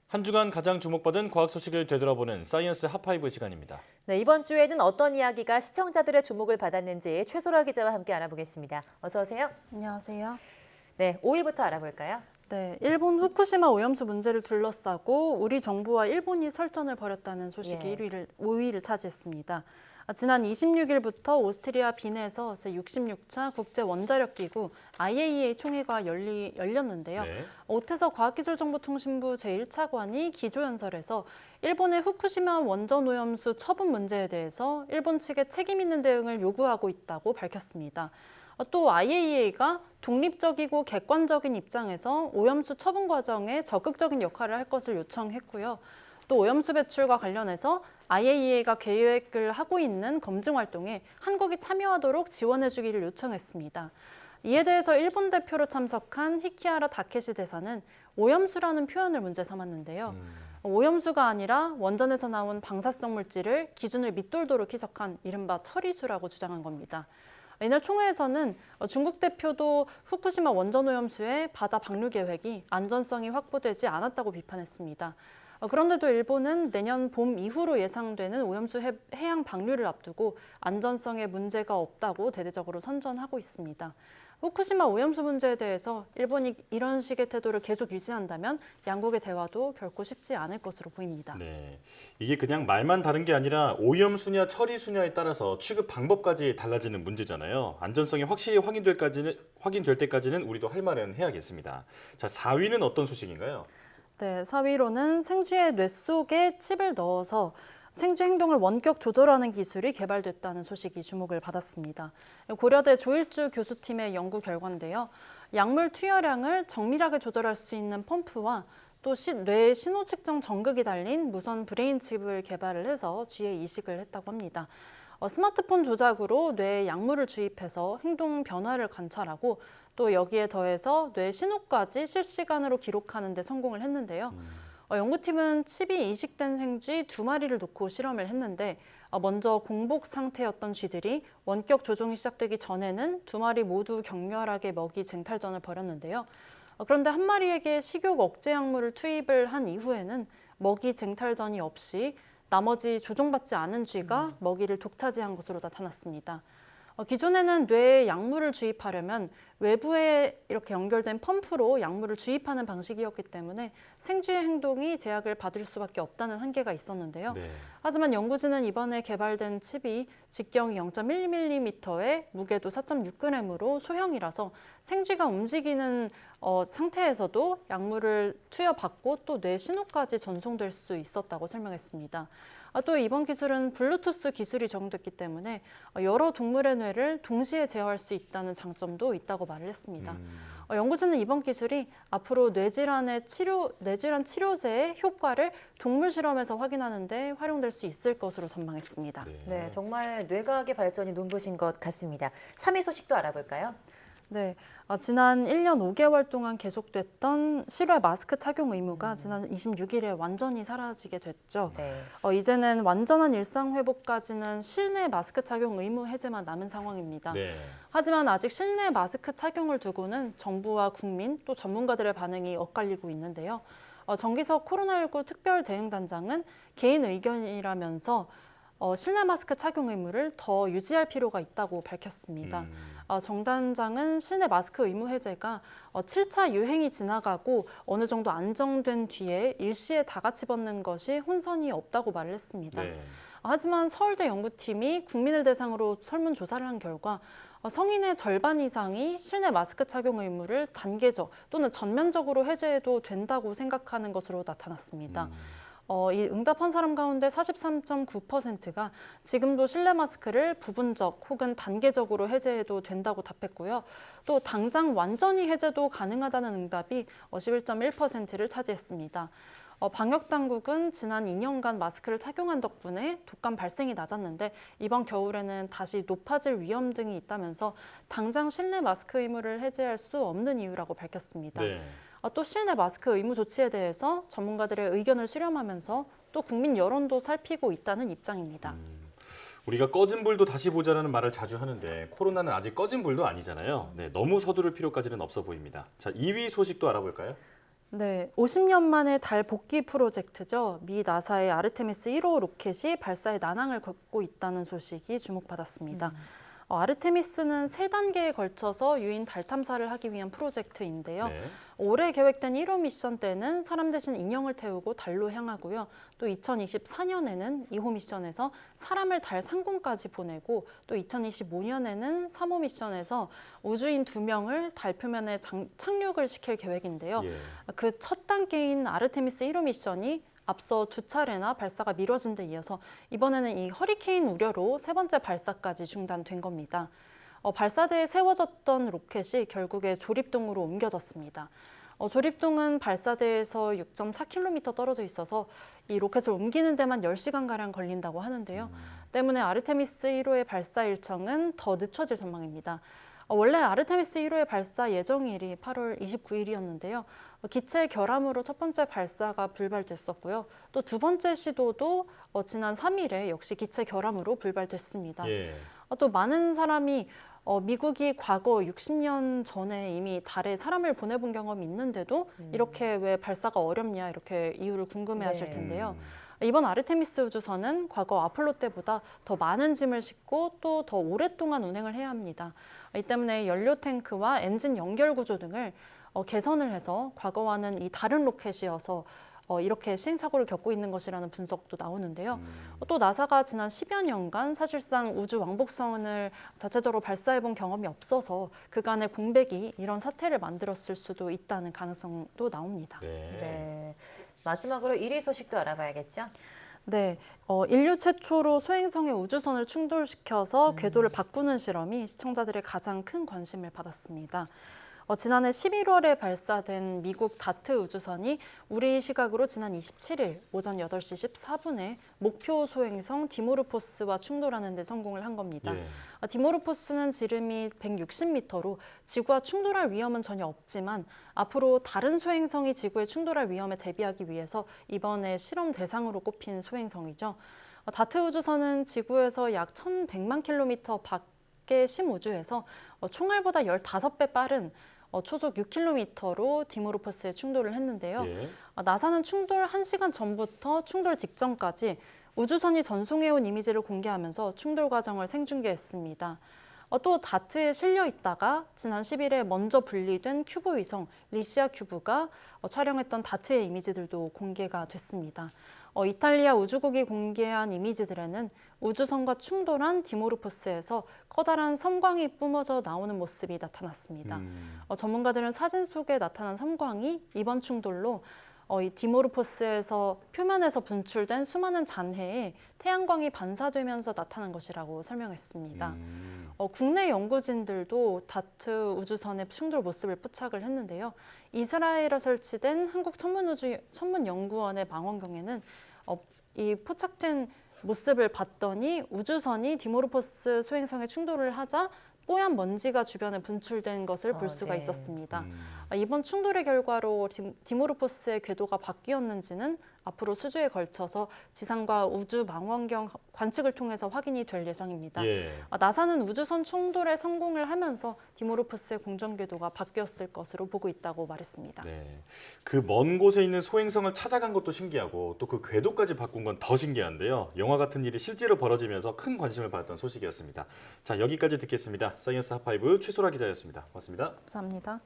한 주간 가장 주목받은 과학 소식을 되돌아보는 사이언스 핫5 시간입니다. 네, 이번 주에는 어떤 이야기가 시청자들의 주목을 받았는지 최소라 기자와 함께 알아보겠습니다. 어서 오세요. 안녕하세요. 네, 5위부터 알아볼까요? 네, 일본 후쿠시마 오염수 문제를 둘러싸고 우리 정부와 일본이 설전을 벌였다는 소식이 5위를 차지했습니다. 지난 26일부터 오스트리아 빈에서 제66차 국제원자력기구 IAEA 총회가 열렸는데요. 네. 오태서 과학기술정보통신부 제1차관이 기조연설에서 일본의 후쿠시마 원전 오염수 처분 문제에 대해서 일본 측에 책임 있는 대응을 요구하고 있다고 밝혔습니다. 또 IAEA가 독립적이고 객관적인 입장에서 오염수 처분 과정에 적극적인 역할을 할 것을 요청했고요. 또 오염수 배출과 관련해서 IAEA가 계획을 하고 있는 검증 활동에 한국이 참여하도록 지원해 주기를 요청했습니다. 이에 대해서 일본 대표로 참석한 히키하라 다케시 대사는 오염수라는 표현을 문제 삼았는데요. 오염수가 아니라 원전에서 나온 방사성 물질을 기준을 밑돌도록 희석한 이른바 처리수라고 주장한 겁니다. 이날 총회에서는 중국 대표도 후쿠시마 원전 오염수의 바다 방류 계획이 안전성이 확보되지 않았다고 비판했습니다. 그런데도 일본은 내년 봄 이후로 예상되는 오염수 해양 방류를 앞두고 안전성에 문제가 없다고 대대적으로 선전하고 있습니다. 후쿠시마 오염수 문제에 대해서 일본이 이런 식의 태도를 계속 유지한다면 양국의 대화도 결코 쉽지 않을 것으로 보입니다. 네, 이게 그냥 말만 다른 게 아니라 오염수냐 처리수냐에 따라서 취급 방법까지 달라지는 문제잖아요. 안전성이 확실히 확인될 때까지는 우리도 할 말은 해야겠습니다. 자, 4위는 어떤 소식인가요? 네, 4위로는 생쥐의 뇌 속에 칩을 넣어서 생쥐 행동을 원격 조절하는 기술이 개발됐다는 소식이 주목을 받았습니다. 고려대 조일주 교수팀의 연구 결과인데요. 약물 투여량을 정밀하게 조절할 수 있는 펌프와 또 뇌 신호 측정 전극이 달린 무선 브레인 칩을 개발을 해서 쥐의 이식을 했다고 합니다. 스마트폰 조작으로 뇌에 약물을 주입해서 행동 변화를 관찰하고 또 여기에 더해서 뇌 신호까지 실시간으로 기록하는 데 성공을 했는데요. 연구팀은 칩이 이식된 생쥐 2마리를 놓고 실험을 했는데 먼저 공복 상태였던 쥐들이 원격 조종이 시작되기 전에는 2마리 모두 격렬하게 먹이 쟁탈전을 벌였는데요. 그런데 한 마리에게 식욕 억제 약물을 투입을 한 이후에는 먹이 쟁탈전이 없이 나머지 조종받지 않은 쥐가 먹이를 독차지한 것으로 나타났습니다. 기존에는 뇌에 약물을 주입하려면 외부에 이렇게 연결된 펌프로 약물을 주입하는 방식이었기 때문에 생쥐의 행동이 제약을 받을 수밖에 없다는 한계가 있었는데요. 네. 하지만 연구진은 이번에 개발된 칩이 직경이 0.1mm에 무게도 4.6g으로 소형이라서 생쥐가 움직이는 상태에서도 약물을 투여받고 또 뇌 신호까지 전송될 수 있었다고 설명했습니다. 또 이번 기술은 블루투스 기술이 적용됐기 때문에 여러 동물의 뇌를 동시에 제어할 수 있다는 장점도 있다고 말을 했습니다. 연구진은 이번 기술이 앞으로 뇌질환 치료제의 효과를 동물 실험에서 확인하는 데 활용될 수 있을 것으로 전망했습니다. 네, 정말 뇌과학의 발전이 눈부신 것 같습니다. 3위 소식도 알아볼까요? 네, 지난 1년 5개월 동안 계속됐던 실외 마스크 착용 의무가 지난 26일에 완전히 사라지게 됐죠. 네. 이제는 완전한 일상 회복까지는 실내 마스크 착용 의무 해제만 남은 상황입니다. 네. 하지만 아직 실내 마스크 착용을 두고는 정부와 국민 또 전문가들의 반응이 엇갈리고 있는데요. 정기석 코로나19 특별대응단장은 개인 의견이라면서 실내 마스크 착용 의무를 더 유지할 필요가 있다고 밝혔습니다. 정 단장은 실내 마스크 의무 해제가 7차 유행이 지나가고 어느 정도 안정된 뒤에 일시에 다 같이 벗는 것이 혼선이 없다고 말을 했습니다. 네. 하지만 서울대 연구팀이 국민을 대상으로 설문조사를 한 결과 성인의 절반 이상이 실내 마스크 착용 의무를 단계적 또는 전면적으로 해제해도 된다고 생각하는 것으로 나타났습니다. 이 응답한 사람 가운데 43.9%가 지금도 실내 마스크를 부분적 혹은 단계적으로 해제해도 된다고 답했고요. 또 당장 완전히 해제도 가능하다는 응답이 11.1%를 차지했습니다. 방역당국은 지난 2년간 마스크를 착용한 덕분에 독감 발생이 낮았는데 이번 겨울에는 다시 높아질 위험 등이 있다면서 당장 실내 마스크 의무를 해제할 수 없는 이유라고 밝혔습니다. 네. 또 실내 마스크 의무 조치에 대해서 전문가들의 의견을 수렴하면서 또 국민 여론도 살피고 있다는 입장입니다. 우리가 꺼진 불도 다시 보자라는 말을 자주 하는데 코로나는 아직 꺼진 불도 아니잖아요. 네, 너무 서두를 필요까지는 없어 보입니다. 자, 2위 소식도 알아볼까요? 네, 50년 만에 달 복귀 프로젝트죠. 미 나사의 아르테미스 1호 로켓이 발사에 난항을 겪고 있다는 소식이 주목받았습니다. 아르테미스는 3단계에 걸쳐서 유인 달 탐사를 하기 위한 프로젝트인데요. 네. 올해 계획된 1호 미션 때는 사람 대신 인형을 태우고 달로 향하고요. 또 2024년에는 2호 미션에서 사람을 달 상공까지 보내고 또 2025년에는 3호 미션에서 우주인 2명을 달 표면에 착륙을 시킬 계획인데요. 예. 그 첫 단계인 아르테미스 1호 미션이 앞서 2차례나 발사가 미뤄진 데 이어서 이번에는 이 허리케인 우려로 3번째 발사까지 중단된 겁니다. 발사대에 세워졌던 로켓이 결국에 조립동으로 옮겨졌습니다. 조립동은 발사대에서 6.4km 떨어져 있어서 이 로켓을 옮기는 데만 10시간가량 걸린다고 하는데요. 때문에 아르테미스 1호의 발사 일정은 더 늦춰질 전망입니다. 원래 아르테미스 1호의 발사 예정일이 8월 29일이었는데요. 기체 결함으로 첫 번째 발사가 불발됐었고요. 또 두 번째 시도도 지난 3일에 역시 기체 결함으로 불발됐습니다. 예. 또 많은 사람이 미국이 과거 60년 전에 이미 달에 사람을 보내본 경험이 있는데도 이렇게 왜 발사가 어렵냐 이렇게 이유를 궁금해하실 네. 텐데요. 이번 아르테미스 우주선은 과거 아폴로 때보다 더 많은 짐을 싣고 또 더 오랫동안 운행을 해야 합니다. 이 때문에 연료 탱크와 엔진 연결 구조 등을 개선을 해서 과거와는 이 다른 로켓이어서 이렇게 시행착오를 겪고 있는 것이라는 분석도 나오는데요. 또 나사가 지난 10여 년간 사실상 우주 왕복선을 자체적으로 발사해본 경험이 없어서 그간의 공백이 이런 사태를 만들었을 수도 있다는 가능성도 나옵니다. 네. 네. 마지막으로 1위 소식도 알아봐야겠죠? 네, 인류 최초로 소행성의 우주선을 충돌시켜서 궤도를 바꾸는 실험이 시청자들의 가장 큰 관심을 받았습니다. 지난해 11월에 발사된 미국 다트 우주선이 우리 시각으로 지난 27일 오전 8시 14분에 목표 소행성 디모르포스와 충돌하는 데 성공을 한 겁니다. 예. 디모르포스는 지름이 160m로 지구와 충돌할 위험은 전혀 없지만 앞으로 다른 소행성이 지구에 충돌할 위험에 대비하기 위해서 이번에 실험 대상으로 꼽힌 소행성이죠. 다트 우주선은 지구에서 약 1,100만 킬로미터 밖의 심우주에서 총알보다 15배 빠른 초속 6km로 디모르포스에 충돌을 했는데요. 예. 나사는 충돌 1시간 전부터 충돌 직전까지 우주선이 전송해온 이미지를 공개하면서 충돌 과정을 생중계했습니다. 또 다트에 실려 있다가 지난 10일에 먼저 분리된 큐브 위성 리시아 큐브가 촬영했던 다트의 이미지들도 공개가 됐습니다. 이탈리아 우주국이 공개한 이미지들에는 우주선과 충돌한 디모르포스에서 커다란 섬광이 뿜어져 나오는 모습이 나타났습니다. 전문가들은 사진 속에 나타난 섬광이 이번 충돌로 이 디모르포스에서 표면에서 분출된 수많은 잔해에 태양광이 반사되면서 나타난 것이라고 설명했습니다. 국내 연구진들도 다트 우주선의 충돌 모습을 포착을 했는데요. 이스라엘에 설치된 한국천문연구원의 망원경에는 이 포착된 모습을 봤더니 우주선이 디모르포스 소행성에 충돌을 하자 뽀얀 먼지가 주변에 분출된 것을 볼 수가 네. 있었습니다. 이번 충돌의 결과로 디모르포스의 궤도가 바뀌었는지는 앞으로 수주에 걸쳐서 지상과 우주 망원경 관측을 통해서 확인이 될 예정입니다. 예. 나사는 우주선 충돌에 성공을 하면서 디모르포스의 공전 궤도가 바뀌었을 것으로 보고 있다고 말했습니다. 네. 그 먼 곳에 있는 소행성을 찾아간 것도 신기하고 또 그 궤도까지 바꾼 건 더 신기한데요. 영화 같은 일이 실제로 벌어지면서 큰 관심을 받았던 소식이었습니다. 자, 여기까지 듣겠습니다. 사이언스 핫5 최소라 기자였습니다. 고맙습니다. 감사합니다.